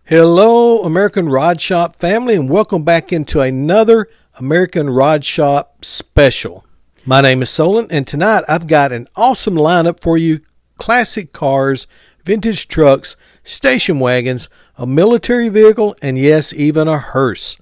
Hello, American Rod Shop family, and welcome back into another American Rod Shop special. My name is Solon, and tonight I've got an awesome lineup for you. Classic cars, vintage trucks, station wagons, a military vehicle, and yes, even a hearse,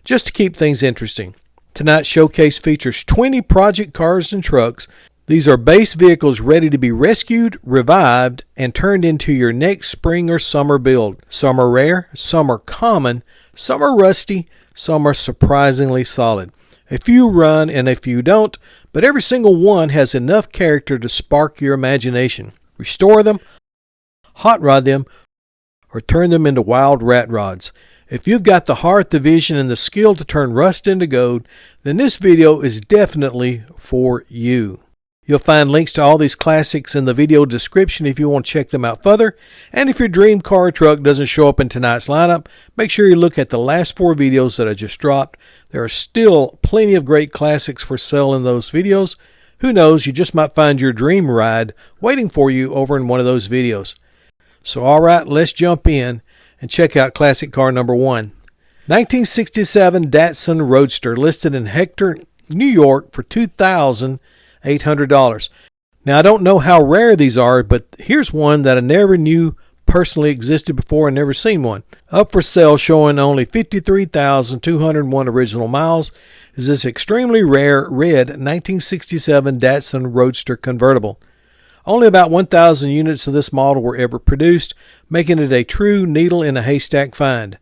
just to keep things interesting. Tonight's showcase features 20 project cars and trucks. These are base vehicles ready to be rescued, revived, and turned into your next spring or summer build. Some are rare, some are common, some are rusty, some are surprisingly solid. A few run and a few don't, but every single one has enough character to spark your imagination. Restore them, hot rod them, or turn them into wild rat rods. If you've got the heart, the vision, and the skill to turn rust into gold, then this video is definitely for you. You'll find links to all these classics in the video description if you want to check them out further. And if your dream car or truck doesn't show up in tonight's lineup, make sure you look at the last 4 videos that I just dropped. There are still plenty of great classics for sale in those videos. Who knows, you just might find your dream ride waiting for you over in one of those videos. So alright, let's jump in and check out classic car number 1. 1967 Datsun Roadster, listed in Hector, New York for $2,800. Now, I don't know how rare these are, but here's one that I never knew personally existed before and never seen one. Up for sale, showing only 53,201 original miles, is this extremely rare red 1967 Datsun Roadster convertible. Only about 1,000 units of this model were ever produced, making it a true needle in a haystack find.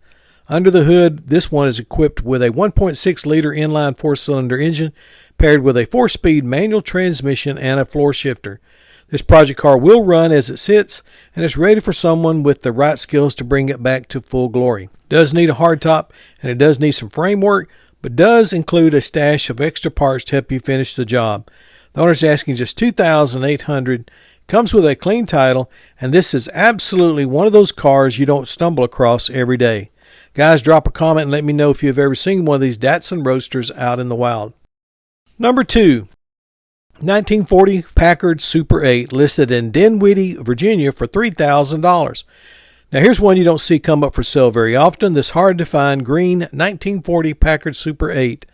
Under the hood, this one is equipped with a 1.6-liter inline 4-cylinder engine paired with a 4-speed manual transmission and a floor shifter. This project car will run as it sits, and it's ready for someone with the right skills to bring it back to full glory. It does need a hardtop, and it does need some framework, but does include a stash of extra parts to help you finish the job. The owner's asking just $2,800, comes with a clean title, and this is absolutely one of those cars you don't stumble across every day. Guys, drop a comment and let me know if you've ever seen one of these Datsun Roadsters out in the wild. Number 2, 1940 Packard Super 8, listed in Dinwiddie, Virginia for $3,000. Now here's one you don't see come up for sale very often, this hard-to-find green 1940 Packard Super 8.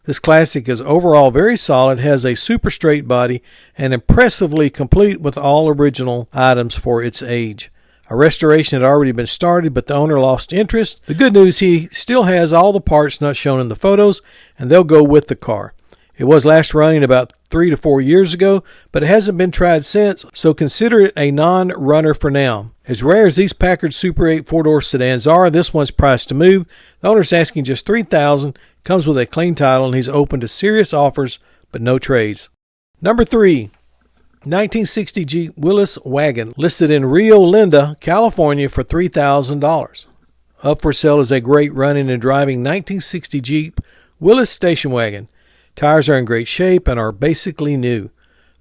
This classic is overall very solid, has a super straight body, and impressively complete with all original items for its age. A restoration had already been started, but the owner lost interest. The good news, he still has all the parts not shown in the photos, and they'll go with the car. It was last running about 3 to 4 years ago, but it hasn't been tried since, so consider it a non-runner for now. As rare as these Packard Super 8 4-door sedans are, this one's priced to move. The owner's asking just $3,000, comes with a clean title, and he's open to serious offers, but no trades. Number 3, 1960 Jeep Willys Wagon, listed in Rio Linda, California for $3,000. Up for sale is a great running and driving 1960 Jeep Willys station wagon. Tires are in great shape and are basically new.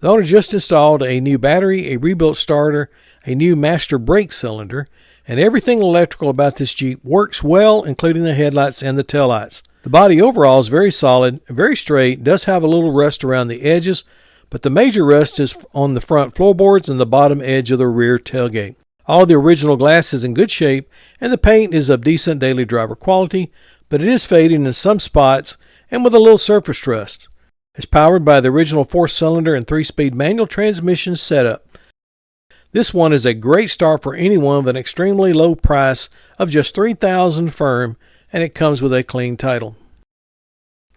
The owner just installed a new battery, a rebuilt starter, a new master brake cylinder, and everything electrical about this Jeep works well, including the headlights and the taillights. The body overall is very solid, very straight, does have a little rust around the edges, but the major rust is on the front floorboards and the bottom edge of the rear tailgate. All the original glass is in good shape, and the paint is of decent daily driver quality, but it is fading in some spots and with a little surface rust. It's powered by the original 4-cylinder and 3-speed manual transmission setup. This one is a great start for anyone with an extremely low price of just $3,000 firm, and it comes with a clean title.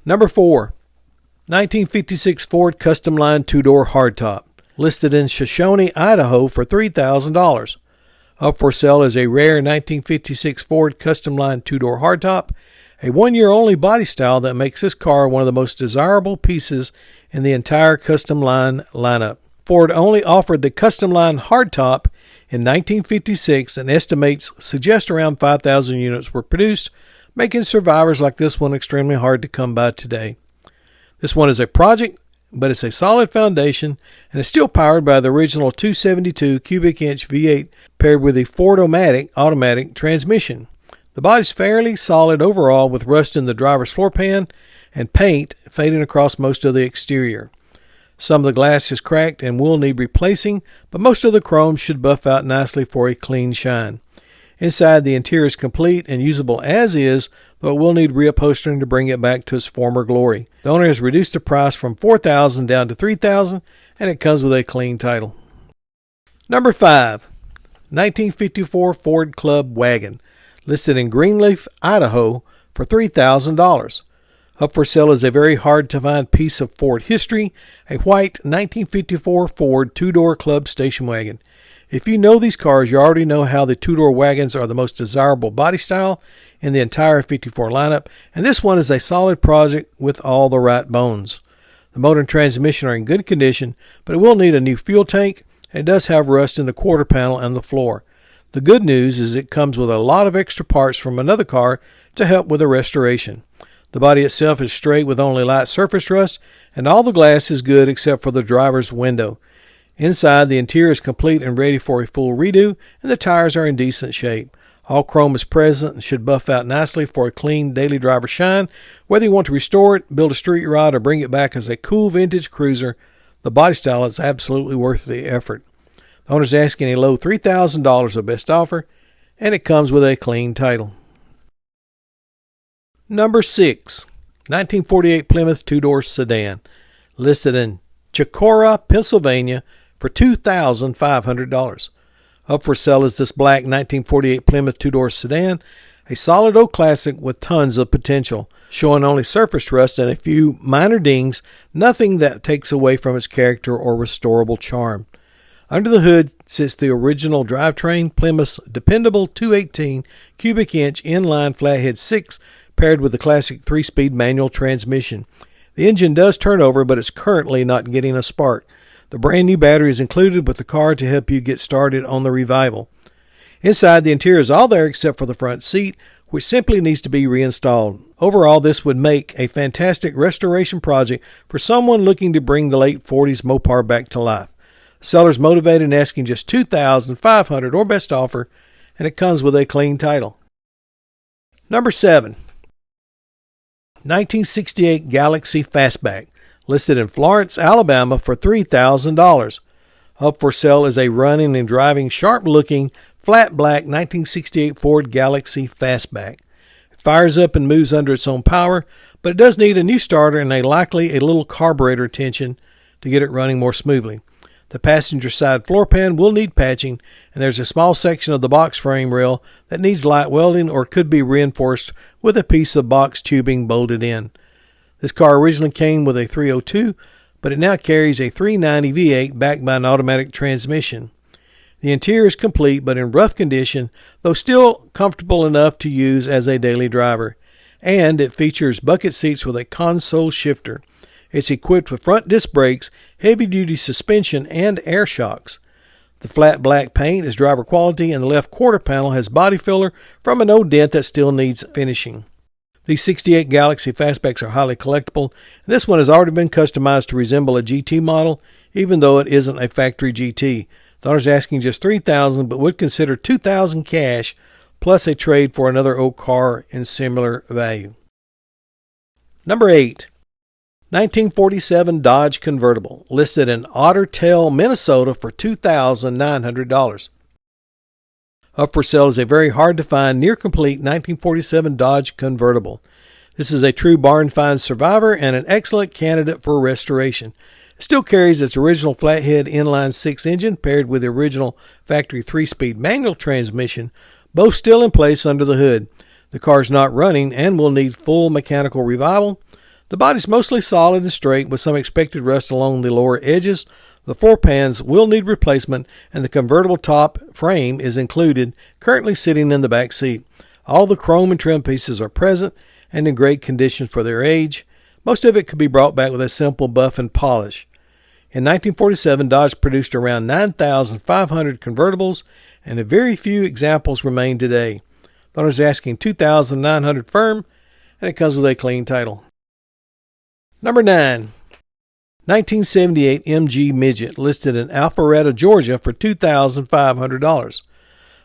Number 4, 1956 Ford Customline 2-door hardtop, listed in Shoshone, Idaho for $3,000. Up for sale is a rare 1956 Ford Customline 2-door hardtop, a 1-year-only body style that makes this car one of the most desirable pieces in the entire Customline lineup. Ford only offered the Customline hardtop in 1956 and estimates suggest around 5,000 units were produced, making survivors like this one extremely hard to come by today. This one is a project, but it's a solid foundation and is still powered by the original 272 cubic inch V8 paired with a Ford-O-Matic automatic transmission. The body's fairly solid overall, with rust in the driver's floor pan and paint fading across most of the exterior. Some of the glass is cracked and will need replacing, but most of the chrome should buff out nicely for a clean shine. Inside, the interior is complete and usable as is, but will need reupholstering to bring it back to its former glory. The owner has reduced the price from $4,000 down to $3,000, and it comes with a clean title. Number 5, 1954 Ford Club Wagon, listed in Greenleaf, Idaho for $3,000. Up for sale is a very hard-to-find piece of Ford history, a white 1954 Ford two-door club station wagon. If you know these cars, you already know how the two-door wagons are the most desirable body style in the entire 54 lineup, and this one is a solid project with all the right bones. The motor and transmission are in good condition, but it will need a new fuel tank, and it does have rust in the quarter panel and the floor. The good news is it comes with a lot of extra parts from another car to help with the restoration. The body itself is straight with only light surface rust, and all the glass is good except for the driver's window. Inside, the interior is complete and ready for a full redo, and the tires are in decent shape. All chrome is present and should buff out nicely for a clean daily driver shine. Whether you want to restore it, build a street rod, or bring it back as a cool vintage cruiser, the body style is absolutely worth the effort. The owner's asking a low $3,000 of best offer, and it comes with a clean title. Number 6, 1948 Plymouth two-door sedan, listed in Chicora, Pennsylvania for $2,500. Up for sale is this black 1948 Plymouth two-door sedan, a solid old classic with tons of potential, showing only surface rust and a few minor dings, nothing that takes away from its character or restorable charm. Under the hood sits the original drivetrain, Plymouth's dependable 218 cubic inch inline flathead 6, paired with the classic 3-speed manual transmission. The engine does turn over, but it's currently not getting a spark. The brand new battery is included with the car to help you get started on the revival. Inside, the interior is all there except for the front seat, which simply needs to be reinstalled. Overall, this would make a fantastic restoration project for someone looking to bring the late 40s Mopar back to life. The seller's motivated and asking just $2,500 or best offer, and it comes with a clean title. Number 7, 1968 Galaxie Fastback, listed in Florence, Alabama for $3,000. Up for sale is a running and driving, sharp-looking, flat black 1968 Ford Galaxie Fastback. It fires up and moves under its own power, but it does need a new starter and likely a little carburetor attention to get it running more smoothly. The passenger side floor pan will need patching, and there's a small section of the box frame rail that needs light welding or could be reinforced with a piece of box tubing bolted in. This car originally came with a 302, but it now carries a 390 V8 backed by an automatic transmission. The interior is complete but in rough condition, though still comfortable enough to use as a daily driver. And it features bucket seats with a console shifter. It's equipped with front disc brakes, heavy-duty suspension, and air shocks. The flat black paint is driver quality, and the left quarter panel has body filler from an old dent that still needs finishing. These 68 Galaxie Fastbacks are highly collectible, and this one has already been customized to resemble a GT model, even though it isn't a factory GT. The owner's asking just $3,000, but would consider $2,000 cash, plus a trade for another old car in similar value. Number 8, 1947 Dodge Convertible, listed in Otter Tail, Minnesota for $2,900. Up for sale is a very hard-to-find, near-complete 1947 Dodge Convertible. This is a true barn-find survivor and an excellent candidate for restoration. It still carries its original flathead inline 6 engine paired with the original factory 3-speed manual transmission, both still in place under the hood. The car is not running and will need full mechanical revival. The body is mostly solid and straight with some expected rust along the lower edges. The floor pans will need replacement, and the convertible top frame is included, currently sitting in the back seat. All the chrome and trim pieces are present and in great condition for their age. Most of it could be brought back with a simple buff and polish. In 1947, Dodge produced around 9,500 convertibles, and a very few examples remain today. The owner is asking $2,900 firm, and it comes with a clean title. Number 9, 1978 MG Midget, listed in Alpharetta, Georgia for $2,500.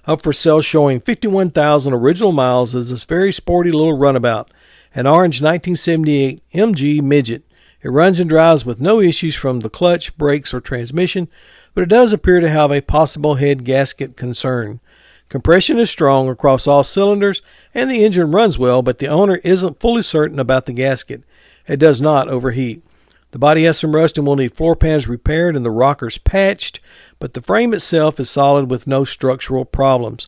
Up for sale, showing 51,000 original miles, is this very sporty little runabout, an orange 1978 MG Midget. It runs and drives with no issues from the clutch, brakes, or transmission, but it does appear to have a possible head gasket concern. Compression is strong across all cylinders, and the engine runs well, but the owner isn't fully certain about the gasket. It does not overheat. The body has some rust and will need floor pans repaired and the rockers patched, but the frame itself is solid with no structural problems.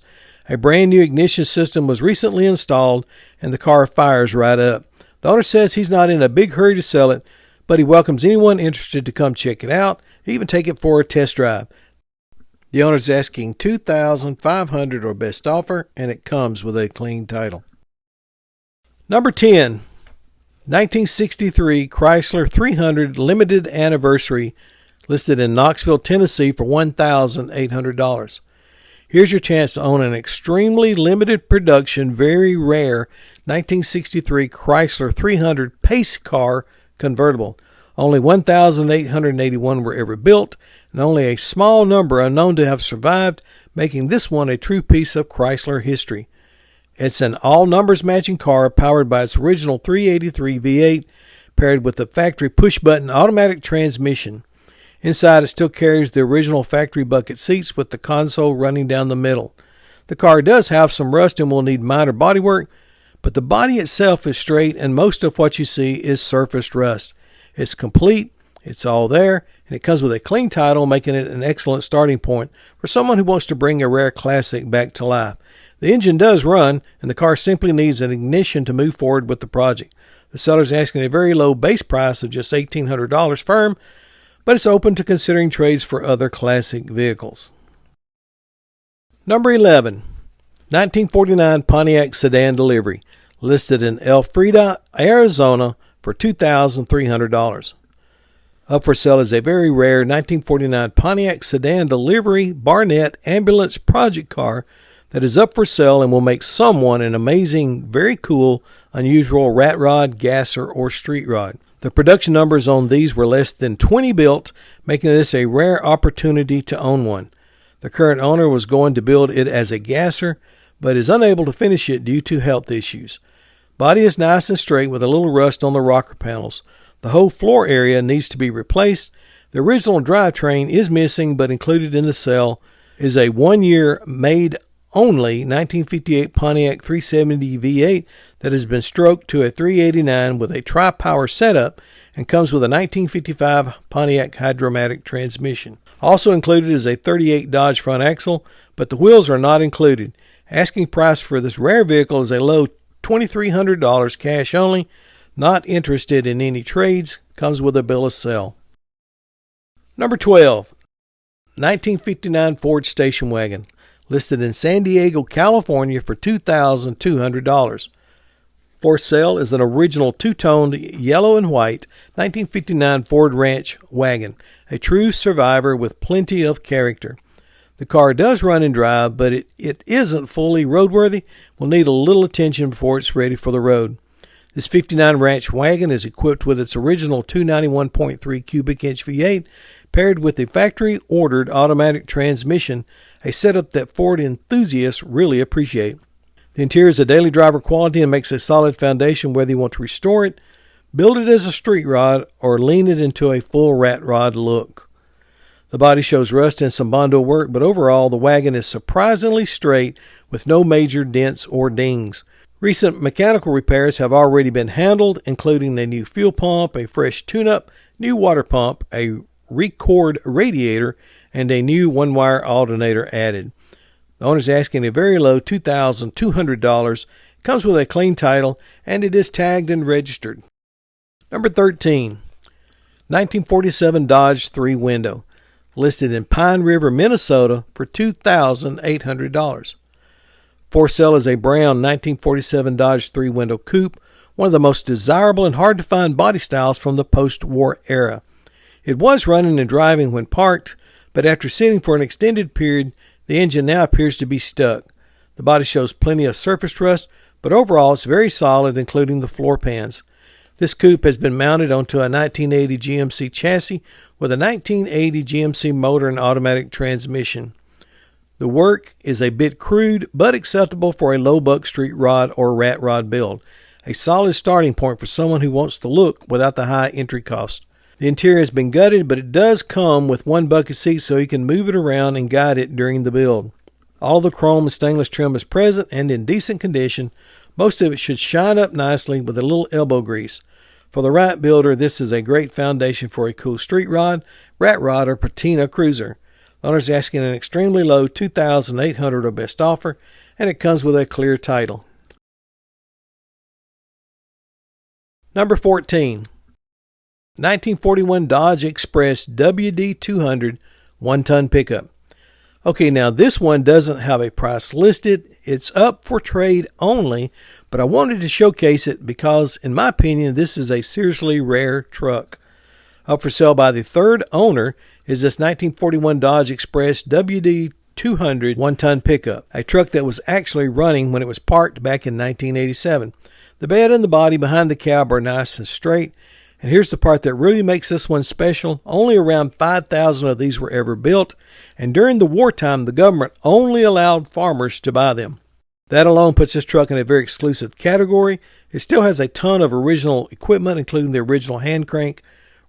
A brand new ignition system was recently installed, and the car fires right up. The owner says he's not in a big hurry to sell it, but he welcomes anyone interested to come check it out, even take it for a test drive. The owner's asking $2,500 or best offer, and it comes with a clean title. Number 10, 1963 Chrysler 300 Limited Anniversary, listed in Knoxville, Tennessee for $1,800. Here's your chance to own an extremely limited production, very rare 1963 Chrysler 300 Pace Car Convertible. Only 1,881 were ever built, and only a small number are known to have survived, making this one a true piece of Chrysler history. It's an all-numbers matching car powered by its original 383 V8, paired with the factory push-button automatic transmission. Inside, it still carries the original factory bucket seats with the console running down the middle. The car does have some rust and will need minor bodywork, but the body itself is straight, and most of what you see is surfaced rust. It's complete, it's all there, and it comes with a clean title, making it an excellent starting point for someone who wants to bring a rare classic back to life. The engine does run, and the car simply needs an ignition to move forward with the project. The seller's asking a very low base price of just $1,800 firm, but it's open to considering trades for other classic vehicles. Number 11, 1949 Pontiac Sedan Delivery, listed in Elfrida, Arizona for $2,300. Up for sale is a very rare 1949 Pontiac Sedan Delivery Barnett Ambulance Project car that is up for sale and will make someone an amazing, very cool, unusual rat rod, gasser, or street rod. The production numbers on these were less than 20 built, making this a rare opportunity to own one. The current owner was going to build it as a gasser, but is unable to finish it due to health issues. Body is nice and straight with a little rust on the rocker panels. The whole floor area needs to be replaced. The original drivetrain is missing, but included in the sale is a 1-year made only 1958 Pontiac 370 V8 that has been stroked to a 389 with a tri-power setup and comes with a 1955 Pontiac Hydromatic transmission. Also included is a 38 Dodge front axle, but the wheels are not included. Asking price for this rare vehicle is a low $2,300 cash only. Not interested in any trades. Comes with a bill of sale. Number 12, 1959 Ford Station Wagon, listed in San Diego, California for $2,200. For sale is an original two-toned yellow and white 1959 Ford Ranch wagon, a true survivor with plenty of character. The car does run and drive, but it isn't fully roadworthy. Will need a little attention before it's ready for the road. This 59 Ranch wagon is equipped with its original 291.3 cubic inch V8, paired with the factory-ordered automatic transmission, a setup that Ford enthusiasts really appreciate. The interior is a daily driver quality and makes a solid foundation whether you want to restore it, build it as a street rod, or lean it into a full rat rod look. The body shows rust and some Bondo work, but overall the wagon is surprisingly straight with no major dents or dings. Recent mechanical repairs have already been handled, including a new fuel pump, a fresh tune-up, new water pump, a record radiator, and a new one-wire alternator added. The owner is asking a very low $2,200, comes with a clean title, and it is tagged and registered. Number 13, 1947 Dodge 3-Window, listed in Pine River, Minnesota for $2,800. For sale is a brown 1947 Dodge 3-Window Coupe, one of the most desirable and hard-to-find body styles from the post-war era. It was running and driving when parked, but after sitting for an extended period, the engine now appears to be stuck. The body shows plenty of surface rust, but overall it's very solid, including the floor pans. This coupe has been mounted onto a 1980 GMC chassis with a 1980 GMC motor and automatic transmission. The work is a bit crude, but acceptable for a low buck street rod or rat rod build. A solid starting point for someone who wants to look without the high entry cost. The interior has been gutted, but it does come with one bucket seat so you can move it around and guide it during the build. All of the chrome and stainless trim is present and in decent condition. Most of it should shine up nicely with a little elbow grease. For the right builder, this is a great foundation for a cool street rod, rat rod, or patina cruiser. The owner is asking an extremely low $2,800 or best offer, and it comes with a clear title. Number 14. 1941 Dodge Express WD200 1-ton pickup. Okay, now this one doesn't have a price listed. It's up for trade only, but I wanted to showcase it because, in my opinion, this is a seriously rare truck. Up for sale by the third owner is this 1941 Dodge Express WD200 1-ton pickup, a truck that was actually running when it was parked back in 1987. The bed and the body behind the cab are nice and straight. And here's the part that really makes this one special. Only around 5,000 of these were ever built, and during the wartime, the government only allowed farmers to buy them. That alone puts this truck in a very exclusive category. It still has a ton of original equipment, including the original hand crank,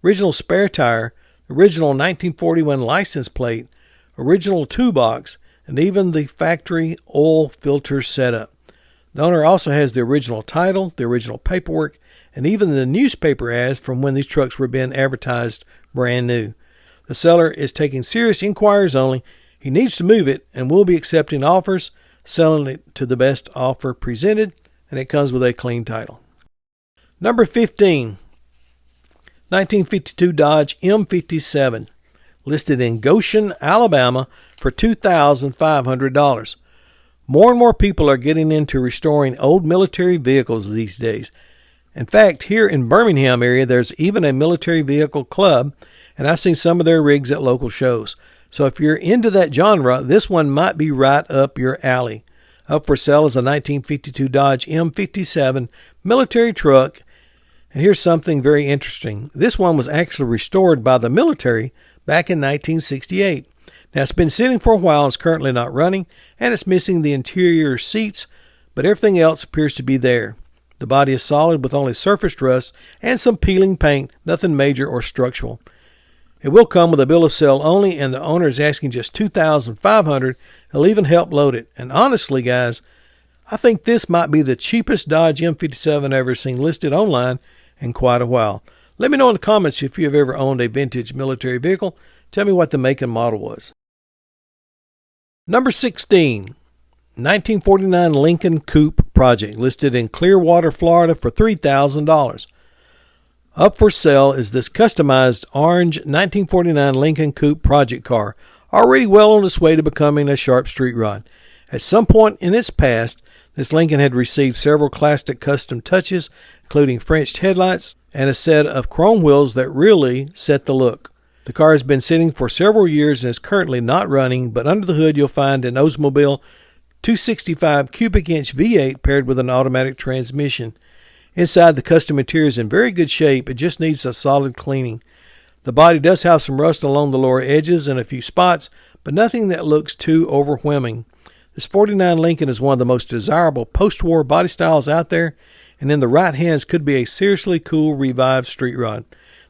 original spare tire, original 1941 license plate, original toolbox, and even the factory oil filter setup. The owner also has the original title, the original paperwork, and even the newspaper ads from when these trucks were being advertised brand new. The seller is taking serious inquiries only. He needs to move it and will be accepting offers, selling it to the best offer presented, and it comes with a clean title. Number 15. 1952 Dodge M57, listed in Goshen, Alabama for $2,500. More and more people are getting into restoring old military vehicles these days. In fact, here in Birmingham area, there's even a military vehicle club, and I've seen some of their rigs at local shows. So if you're into that genre, this one might be right up your alley. Up for sale is a 1952 Dodge M57 military truck. And here's something very interesting. This one was actually restored by the military back in 1968. Now, it's been sitting for a while and it's currently not running, and it's missing the interior seats, but everything else appears to be there. The body is solid with only surface rust and some peeling paint, nothing major or structural. It will come with a bill of sale only, and the owner is asking just $2,500. He'll even help load it. And honestly, guys, I think this might be the cheapest Dodge M57 I've ever seen listed online in quite a while. Let me know in the comments if you've ever owned a vintage military vehicle. Tell me what the make and model was. Number 16. 1949 Lincoln Coupe project, listed in Clearwater, Florida for $3,000. Up for sale is this customized orange 1949 Lincoln Coupe project car, already well on its way to becoming a sharp street rod. At some point in its past, this Lincoln had received several classic custom touches, including Frenched headlights and a set of chrome wheels that really set the look. The car has been sitting for several years and is currently not running, but under the hood you'll find an Oldsmobile 265 cubic inch V8 paired with an automatic transmission. Inside, the custom interior is in very good shape. It just needs a solid cleaning. The body does have some rust along the lower edges and a few spots, but nothing that looks too overwhelming. This 49 Lincoln is one of the most desirable post-war body styles out there, and in the right hands could be a seriously cool revived street rod.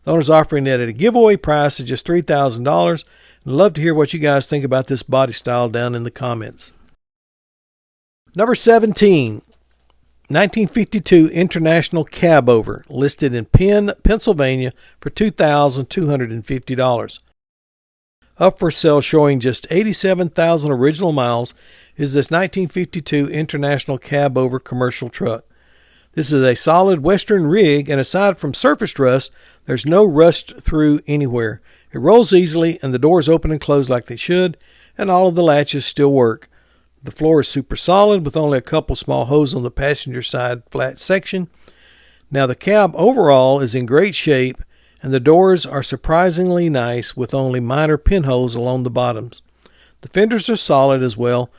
The owner's offering it at a giveaway price of just $3,000. I'd love to hear what you guys think about this body style down in the comments. Number 17, 1952 International Cabover, listed in Penn, Pennsylvania for $2,250. Up for sale, showing just 87,000 original miles, is this 1952 International Cabover commercial truck. This is a solid Western rig, and aside from surface rust, there's no rust through anywhere. It rolls easily, and the doors open and close like they should, and all of the latches still work. The floor is super solid with only a couple small holes on the passenger side flat section. Now, the cab overall is in great shape, and the doors are surprisingly nice with only minor pinholes along the bottoms. The fenders are solid as well,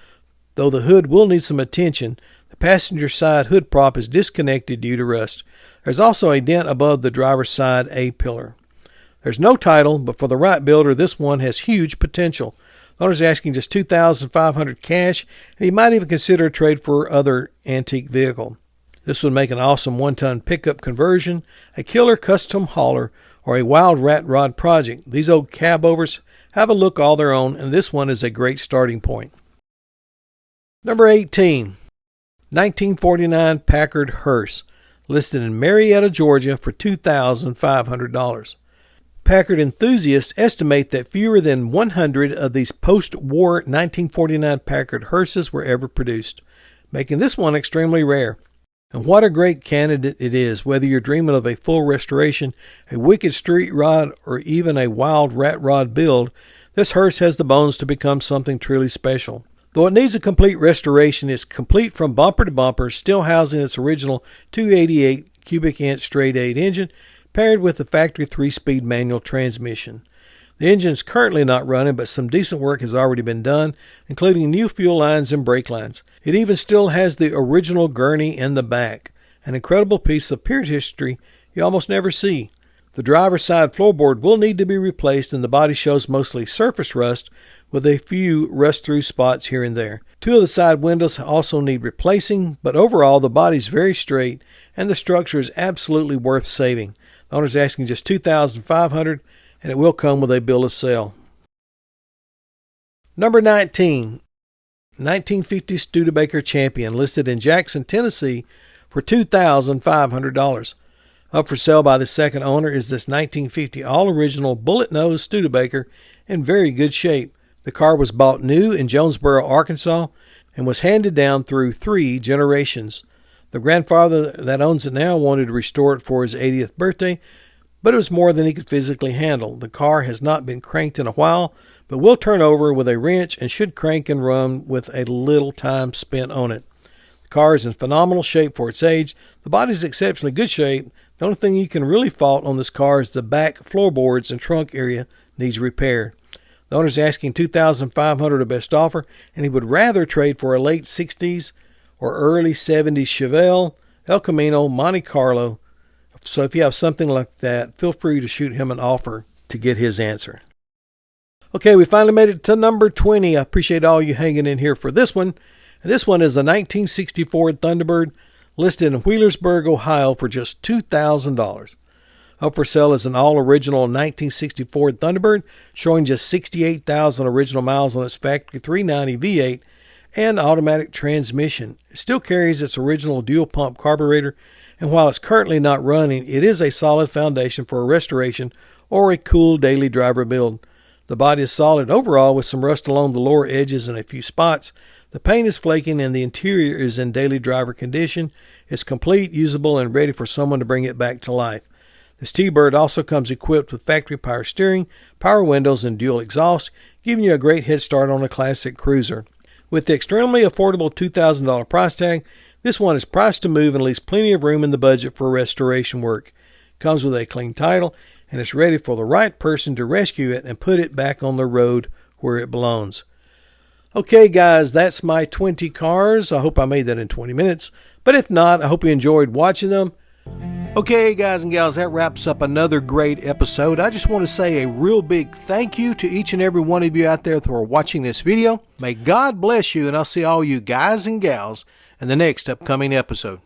though the hood will need some attention. The passenger side hood prop is disconnected due to rust. There's also a dent above the driver's side A-pillar. There's no title, but for the right builder, this one has huge potential. The owner's asking just $2,500 cash, and he might even consider a trade for other antique vehicle. This would make an awesome one-ton pickup conversion, a killer custom hauler, or a wild rat rod project. These old cabovers have a look all their own, and this one is a great starting point. Number 18, 1949 Packard Hearse, listed in Marietta, Georgia for $2,500. Packard enthusiasts estimate that fewer than 100 of these post-war 1949 Packard Hearses were ever produced, making this one extremely rare. And what a great candidate it is, whether you're dreaming of a full restoration, a wicked street rod, or even a wild rat rod build. This hearse has the bones to become something truly special. Though it needs a complete restoration, it's complete from bumper to bumper, still housing its original 288 cubic inch straight 8 engine, paired with the factory 3-speed manual transmission. The engine is currently not running, but some decent work has already been done, including new fuel lines and brake lines. It even still has the original gurney in the back, an incredible piece of period history you almost never see. The driver's side floorboard will need to be replaced, and the body shows mostly surface rust with a few rust-through spots here and there. 2 of the side windows also need replacing, but overall the body is very straight and the structure is absolutely worth saving. The owner's asking just $2,500, and it will come with a bill of sale. Number 19, 1950 Studebaker Champion, listed in Jackson, Tennessee for $2,500. Up for sale by the second owner is this 1950 all-original bullet-nose Studebaker in very good shape. The car was bought new in Jonesboro, Arkansas, and was handed down through 3 generations. The grandfather that owns it now wanted to restore it for his 80th birthday, but it was more than he could physically handle. The car has not been cranked in a while, but will turn over with a wrench and should crank and run with a little time spent on it. The car is in phenomenal shape for its age. The body is exceptionally good shape. The only thing you can really fault on this car is the back floorboards and trunk area needs repair. The owner's asking $2,500 a best offer, and he would rather trade for a late 60s or early 70s Chevelle, El Camino, Monte Carlo. So if you have something like that, feel free to shoot him an offer to get his answer. Okay, we finally made it to number 20. I appreciate all you hanging in here for this one. And this one is a 1960 Ford Thunderbird, listed in Wheelersburg, Ohio for just $2,000. Up for sale is an all-original 1960 Ford Thunderbird, showing just 68,000 original miles on its factory 390 V8 and automatic transmission. It still carries its original dual-pump carburetor, and while it's currently not running, it is a solid foundation for a restoration or a cool daily driver build. The body is solid overall with some rust along the lower edges and a few spots. The paint is flaking and the interior is in daily driver condition. It's complete, usable, and ready for someone to bring it back to life. This T-Bird also comes equipped with factory power steering, power windows, and dual exhaust, giving you a great head start on a classic cruiser. With the extremely affordable $2,000 price tag, this one is priced to move and leaves plenty of room in the budget for restoration work. It comes with a clean title, and it's ready for the right person to rescue it and put it back on the road where it belongs. Okay, guys, that's my 20 cars. I hope I made that in 20 minutes. But if not, I hope you enjoyed watching them. Okay, guys and gals, that wraps up another great episode. I just want to say a real big thank you to each and every one of you out there for watching this video. May God bless you, and I'll see all you guys and gals in the next upcoming episode.